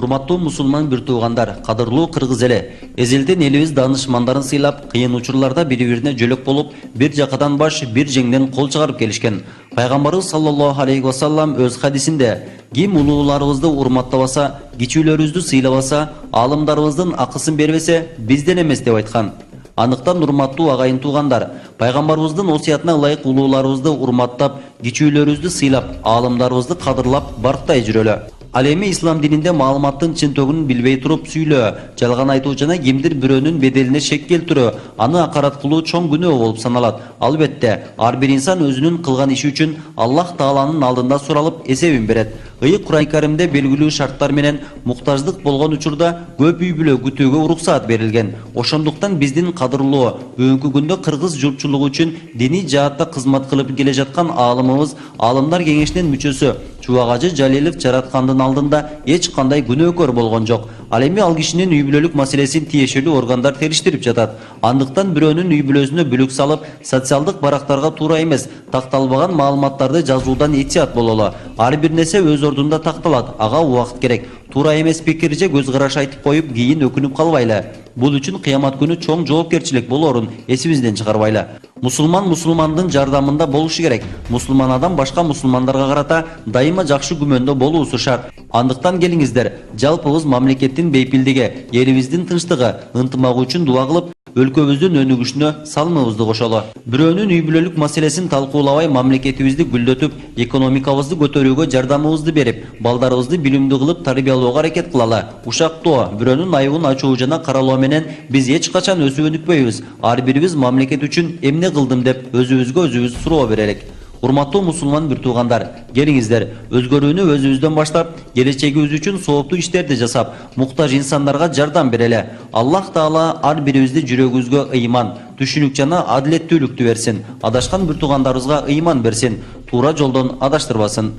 Урматтуу мусулман бир туугандар, кадырлуу кыргыз эли, эзелден элибиз данышмандарын сыйлап, кыйын учурларда бири-бирине жөлөк болуп, бир жакадан баш, бир жеңден кол чыгарып келишкен. Пайгамбарыбыз саллаллаху алейхи вассалам өз хадисинде: "Ким улууларыбызды урматтабаса, кичүүлөрүбүздү сыйлабаса, аалымдарыбыздын акысын бербесе, бизден эмес" деп айткан. Анықтан урматтуу агайын туугандар, пайгамбарыбыздын осуятына ылайык улууларыбызды урматтап, кичүүлөрүбүздү сыйлап, аалымдарыбызды кадырлап барктай жүрөлү. Ал эми ислам дининде маалыматтын чынтөгүн билбей туруп сүйлөө, жалган айтуу жана кимдир бирөөнүн беделине шек келтирүү, аны акарат кылуу чоң күнөө болуп саналат. Албетте, ар бир инсан өзүнүн кылган иши үчүн Аллах Тааланын алдында суралып эсебин берет. Ыйык Кур'ан Каримде белгилүү шарттар менен муктаждык болгон учурда көп үй бүлө күтүүгө уруксаат берилген. Ошондуктан биздин кадырлуу бүгүнкү күндө кыргыз журтчулугу үчүн диний жаатта кызмат кылып келе жаткан аалымыбыз, Аалымдар кеңешинин мүчөсү Чубак Ажы Жалилов жараткандын алдында эч кандай күнөөкөр болгон жок. Ал эми ал кишинин үй бүлөлүк маселесин тиешелүү органдар териштирип жатат. Андыктан бирөөнүн үй бүлөсүнө бүлүк салып, социалдык барактарга туура эмес, такталбаган маалыматтарды жазуудан этият бололу. Ар бир нерсе өз ордунда такталат, ага убакыт керек. Туура эмес пикир же көз караш айтып коюп, кийин өкүнүп калбайлы. Бул үчүн кыямат күнү чоң жоопкерчилик болорун эсибизден чыгарбайлы. Мусулман мусулмандын жардамында болушу керек. Мусулман адам башка мусулмандарга карата дайыма жакшы күмөндө болуусу шарт. Андыктан келиңиздер, жалпыбыз мамлекеттин бейпилдиги, элибиздин тынчтыгы, ынтымагы үчүн дуа кылып, өлкөбүздүн өнүгүшүнө салымыбызды кошолу. Бирөөнүн үй бүлөлүк маселесин талкуулабай мамлекетибизди гүлдөтүп, экономикабызды көтөрүүгө жардамыбызды берип, балдарыбызды билимдүү кылып тарбиялоого аракет кылалы. Ушактоо, бирөөнүн айыбын ачуу жана каралоо менен биз эч качан өсүп өнүкпөйбүз. Ар бирибиз мамлекет үчүн эмне кылдым деп өзүбүзгө өзүбүз суроо берелик. Урматтуу мусулман бир туугандар, келиңиздер, өзгөрүүнү өзүбүздөн баштап, келечегибиз үчүн сооптуу иштерди жасап, муктаж инсандарга жардам берели. Аллах Таала ар бирибизди жүрөгүбүзгө ыйман, түшүнүк жана адилеттүүлүктү берсин. Адашкан бир туугандарыбызга ыйман берсин, туура жолдон адаштырбасын.